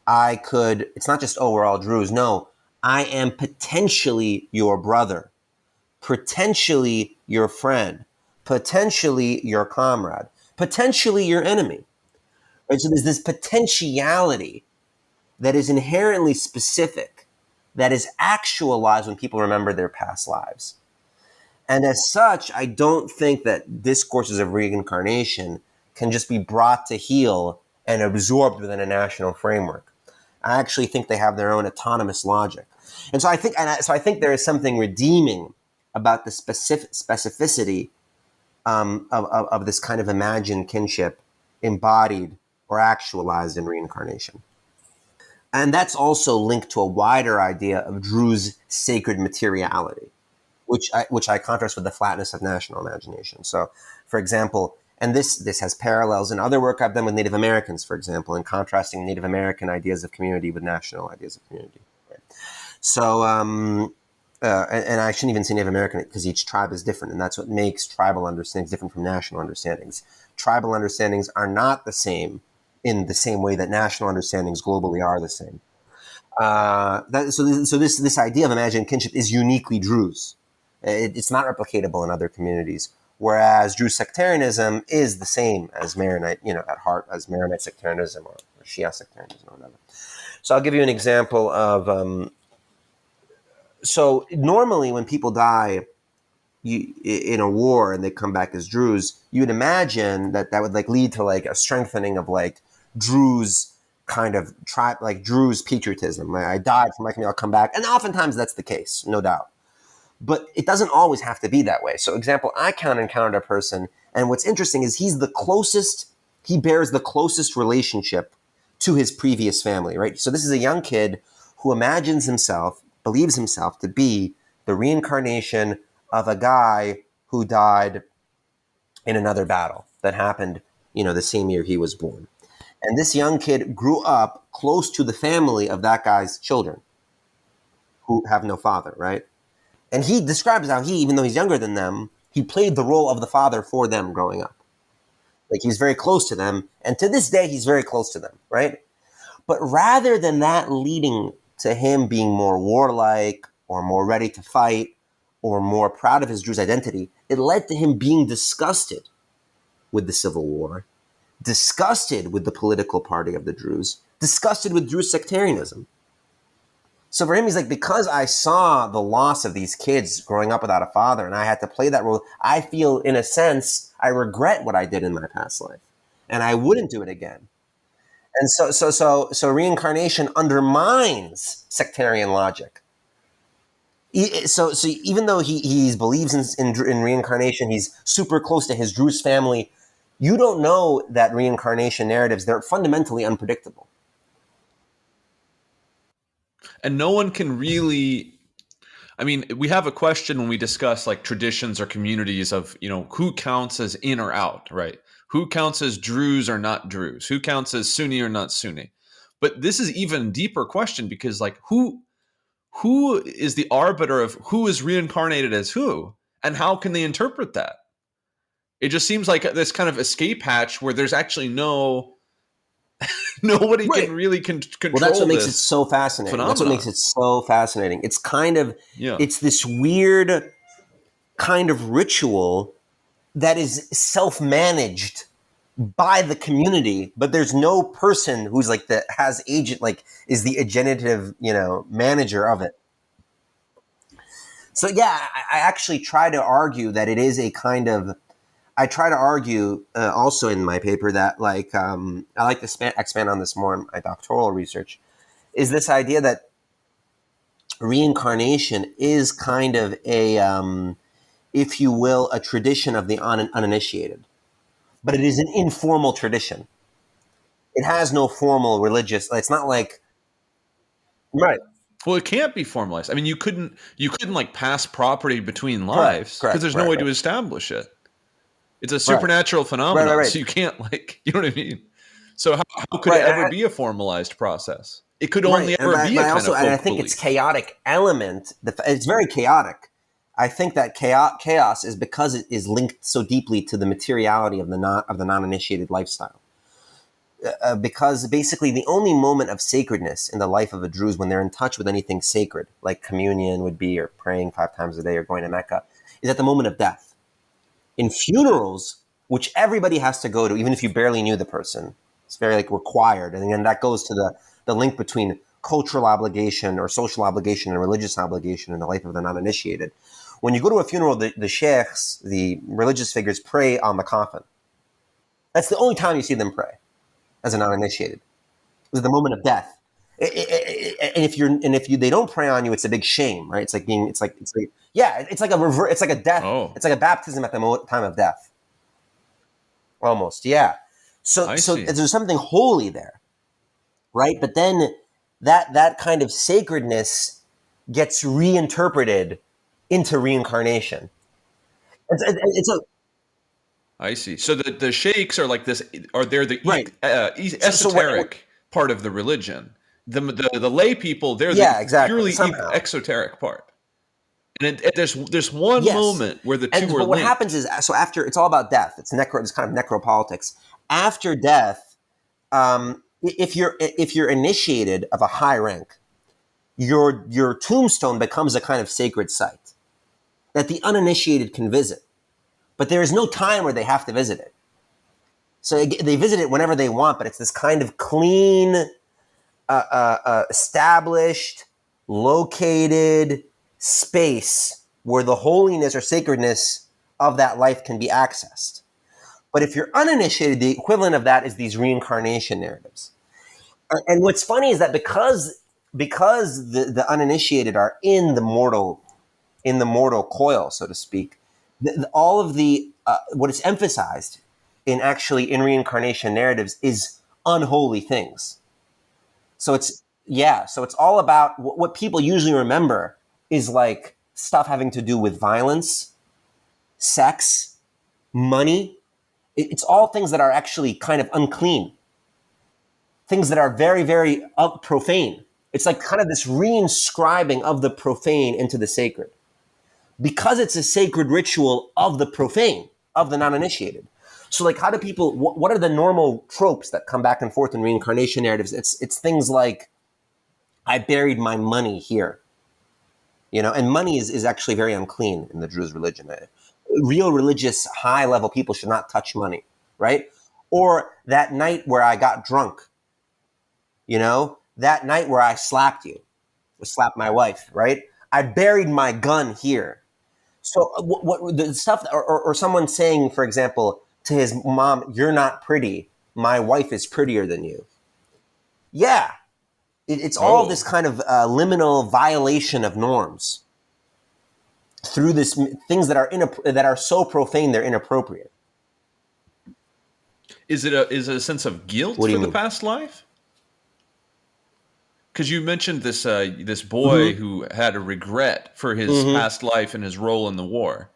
it's not just, oh, we're all Druze. No, I am potentially your brother, potentially your friend, potentially your comrade, potentially your enemy. Right? So there's this potentiality that is inherently specific, that is actualized when people remember their past lives. And as such, I don't think that discourses of reincarnation can just be brought to heel and absorbed within a national framework. I actually think they have their own autonomous logic. And so I think there is something redeeming about the specificity of this kind of imagined kinship embodied or actualized in reincarnation. And that's also linked to a wider idea of Druze sacred materiality, which I contrast with the flatness of national imagination. So, for example, and this has parallels in other work I've done with Native Americans, for example, in contrasting Native American ideas of community with national ideas of community. Right? So, and I shouldn't even say Native American, because each tribe is different, and that's what makes tribal understandings different from national understandings. Tribal understandings are not the same in the same way that national understandings globally are the same. So this idea of imagined kinship is uniquely Druze. It's not replicatable in other communities. Whereas Druze sectarianism is the same as Maronite, at heart, as Maronite sectarianism or Shia sectarianism or whatever. So I'll give you an example of. So normally, when people die in a war and they come back as Druze, you would imagine that would lead to a strengthening of Druze kind of tribe, Druze patriotism. I died for my community, I'll come back, and oftentimes that's the case, no doubt. But it doesn't always have to be that way. So, example, I encountered a person, and what's interesting is he bears the closest relationship to his previous family, right? So this is a young kid who believes himself to be the reincarnation of a guy who died in another battle that happened, the same year he was born. And this young kid grew up close to the family of that guy's children who have no father, right? And he describes how even though he's younger than them, he played the role of the father for them growing up. He's very close to them. And to this day, he's very close to them, right? But rather than that leading to him being more warlike or more ready to fight or more proud of his Druze identity, it led to him being disgusted with the Civil War, disgusted with the political party of the Druze, disgusted with Druze sectarianism. So for him, he's like, because I saw the loss of these kids growing up without a father and I had to play that role, I feel, in a sense, I regret what I did in my past life and I wouldn't do it again. And so reincarnation undermines sectarian logic. So even though he believes in reincarnation, he's super close to his Druze family. You don't know that reincarnation narratives, they're fundamentally unpredictable. And no one can really, I mean, we have a question when we discuss like traditions or communities of, who counts as in or out, right? Who counts as Druze or not Druze? Who counts as Sunni or not Sunni? But this is even deeper question because like who is the arbiter of who is reincarnated as who, and how can they interpret that? It just seems like this kind of escape hatch where there's actually nobody Right. can really Well, that's what control makes it this so fascinating. That's what makes phenomenon. it so fascinating. It's kind of, Yeah. it's this weird kind of ritual that is self-managed by the community, but there's no person who's like has agent, like is the agenitive, manager of it. So yeah, I actually try to argue that it is a kind of. I try to argue also in my paper that I like to expand on this more in my doctoral research. Is this idea that reincarnation is kind of a, if you will, a tradition of the uninitiated, but it is an informal tradition. It has no formal religious. It's not like right. Well, it can't be formalized. I mean, you couldn't like pass property between Correct. lives because Correct. there's no Right. way Right. to establish it. It's a Right. supernatural Right. Right. phenomenon, Right. so you can't like, you know what I mean? So how could it Right. ever be a formalized process? It could Right. only ever be But a I kind also, of and I folk think it's belief. chaotic element. It's very chaotic. I think that chaos is because it is linked so deeply to the materiality of the non-initiated lifestyle. Because basically the only moment of sacredness in the life of a Druze when they're in touch with anything sacred, like communion would be, or praying 5 times a day, or going to Mecca, is at the moment of death. In funerals, which everybody has to go to, even if you barely knew the person, it's very like required, and then that goes to the link between cultural obligation or social obligation and religious obligation in the life of the non-initiated. When you go to a funeral, the sheikhs, the religious figures, pray on the coffin. That's the only time you see them pray as a non-initiated. It's the moment of death. And if they don't pray on you, it's a big shame, right? It's like yeah, it's like it's like a death, Oh, it's like a baptism at the time of death, almost. Yeah. So I see. there's something holy there, right? But then that kind of sacredness gets reinterpreted into reincarnation. It's a I see. So the sheikhs are like this, are they're the right. So what? esoteric part of the religion. The lay people, they're the Yeah, exactly. purely Somehow, exoteric part. And there's one yes. moment where the two And are but what linked. happens is, so after, it's all about death. It's kind of necropolitics. After death, if you're initiated of a high rank, your tombstone becomes a kind of sacred site that the uninitiated can visit. But there is no time where they have to visit it. So they visit it whenever they want, but it's this kind of clean, established, located space where the holiness or sacredness of that life can be accessed. But if you're uninitiated, the equivalent of that is these reincarnation narratives. And what's funny is that because the uninitiated are in the mortal coil, so to speak, all of the what is emphasized in reincarnation narratives is unholy things. So it's all about what people usually remember is like stuff having to do with violence, sex, money. It's all things that are actually kind of unclean, things that are very, very profane. It's like kind of this reinscribing of the profane into the sacred because it's a sacred ritual of the profane, of the non-initiated. So, like, how do people? What are the normal tropes that come back and forth in reincarnation narratives? It's things like I buried my money here, and money is actually very unclean in the Druze religion. Real religious, high level people should not touch money, right? Or that night where I got drunk, that night where I slapped you. slap my wife, right? I buried my gun here. So what the stuff, or someone saying, for example, to his mom, "You're not pretty. My wife is prettier than you." Yeah, it's all this Oh, kind of liminal violation of norms through this things that are that are so profane they're inappropriate. is it a sense of guilt What do for you the mean? past life? Because you mentioned this boy Mm-hmm. who had a regret for his Mm-hmm. past life and his role in the war.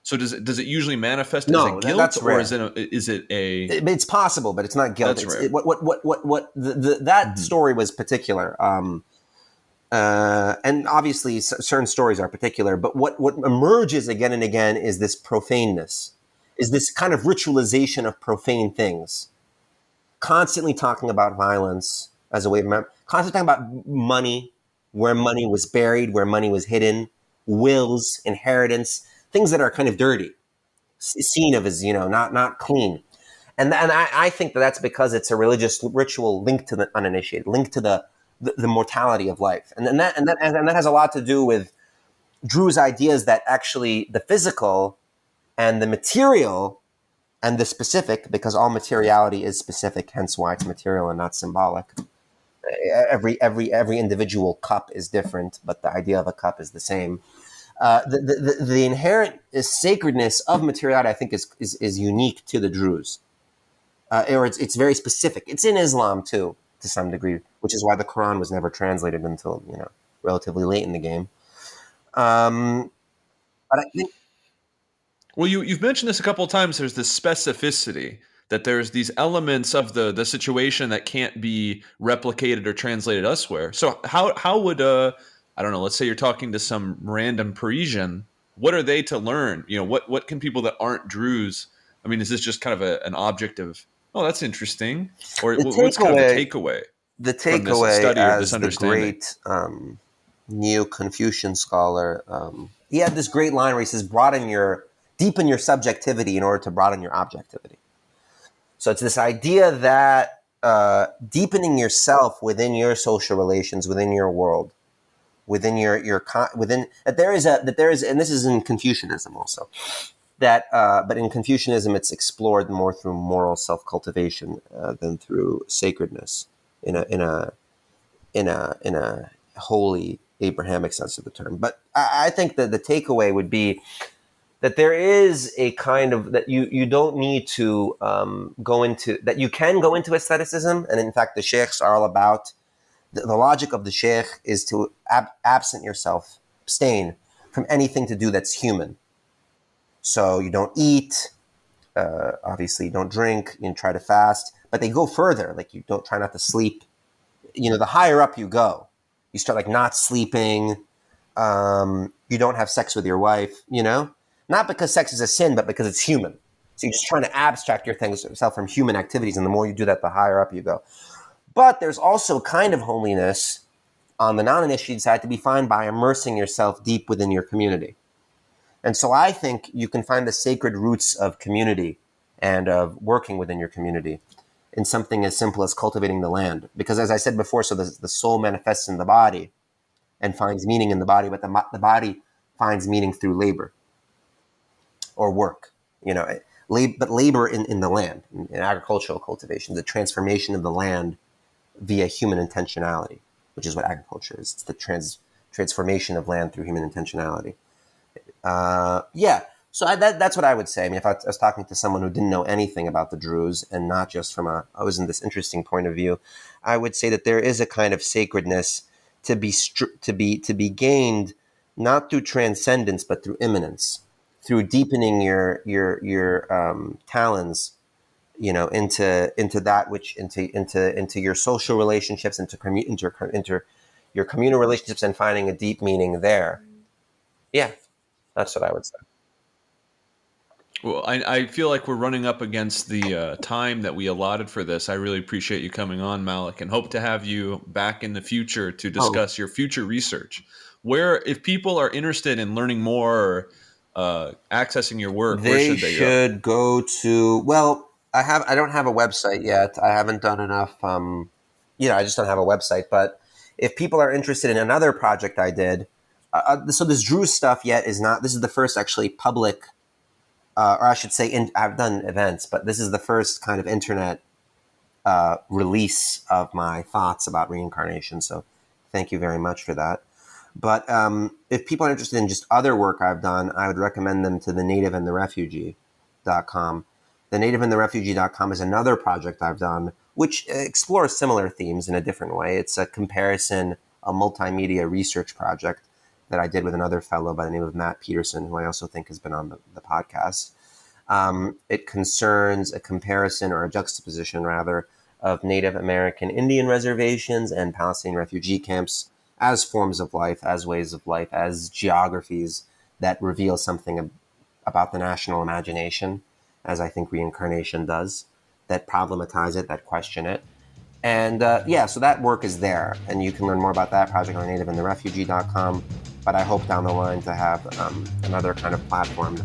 So does it usually manifest as a No, guilt, that's or rare. is it a It's possible, but it's not guilt. that's It's rare? what that Hmm. story was particular. And obviously, certain stories are particular. But what emerges again and again is this profaneness, is this kind of ritualization of profane things. Constantly talking about violence as a way of constantly talking about money, where money was buried, where money was hidden, wills, inheritance, things that are kind of dirty, seen of as not clean. And I think that that's because it's a religious ritual linked to the uninitiated, linked to the mortality of life, and that has a lot to do with Drew's ideas that actually the physical and the material and the specific, because all materiality is specific, hence why it's material and not symbolic. Every individual cup is different, but the idea of a cup is the same. The inherent sacredness of materiality, I think, is unique to the Druze, or it's very specific. It's in Islam too, to some degree, which is why the Quran was never translated until relatively late in the game. Um, but I think Well, you've mentioned this a couple of times. There's this specificity that there's these elements of the situation that can't be replicated or translated elsewhere. So how would I don't know, let's say you're talking to some random Parisian, what are they to learn? What can people that aren't Druze? I mean, is this just kind of an object of, oh, that's interesting, or the what's kind of the takeaway, takeaway the from this takeaway, study or this as the understanding? great neo-Confucian scholar, he had this great line where he says, deepen your subjectivity in order to broaden your objectivity." So it's this idea that deepening yourself within your social relations, within your world, within within that there is, and this is in Confucianism also, that but in Confucianism it's explored more through moral self cultivation than through sacredness in a holy Abrahamic sense of the term. But I think that the takeaway would be that there is a kind of that you don't need to go into, that you can go into asceticism, and in fact the sheikhs are all about the logic of the sheikh is to absent yourself, abstain from anything to do that's human. So you don't eat, obviously you don't drink, you try to fast, but they go further. Like you don't try not to sleep. The higher up you go, you start like not sleeping. You don't have sex with your wife. Not because sex is a sin, but because it's human. So you're just trying to abstract yourself from human activities, and the more you do that, the higher up you go. But there's also kind of holiness on the non-initiated side to be found by immersing yourself deep within your community. And so I think you can find the sacred roots of community and of working within your community in something as simple as cultivating the land. Because as I said before, so the soul manifests in the body and finds meaning in the body, but the body finds meaning through labor or work. But labor in the land, in agricultural cultivation, the transformation of the land via human intentionality, which is what agriculture is. It's the transformation of land through human intentionality. Yeah. So that's what I would say. I mean, if I was talking to someone who didn't know anything about the Druze, and not just from I was in this interesting point of view, I would say that there is a kind of sacredness to be gained not through transcendence but through immanence, through deepening your talons, into that which into your social relationships, into your communal relationships, and finding a deep meaning there. Yeah, that's what I would say. Well, I feel like we're running up against the time that we allotted for this. I really appreciate you coming on, Malik, and hope to have you back in the future to Oh, discuss your future research. Where, if people are interested in learning more or accessing your work, where they should they go? should go to. Well, I don't have a website yet. I haven't done enough. I just don't have a website. But If people are interested in another project I did, so this Druze stuff yet is not, this is the first actually public, or I should say, I've done events, but this is the first kind of internet release of my thoughts about reincarnation. So thank you very much for that. But if people are interested in just other work I've done, I would recommend them to thenativeandtherefugee.com. Thenativeandtherefugee.com is another project I've done, which explores similar themes in a different way. It's a comparison, a multimedia research project that I did with another fellow by the name of Matt Peterson, who I also think has been on the podcast. It concerns a comparison, or a juxtaposition rather, of Native American Indian reservations and Palestinian refugee camps as forms of life, as ways of life, as geographies that reveal something about the national imagination, as I think reincarnation does, that problematize it, that question it. And so that work is there, and you can learn more about that project on nativeandtherefugee.com. But I hope down the line to have another kind of platform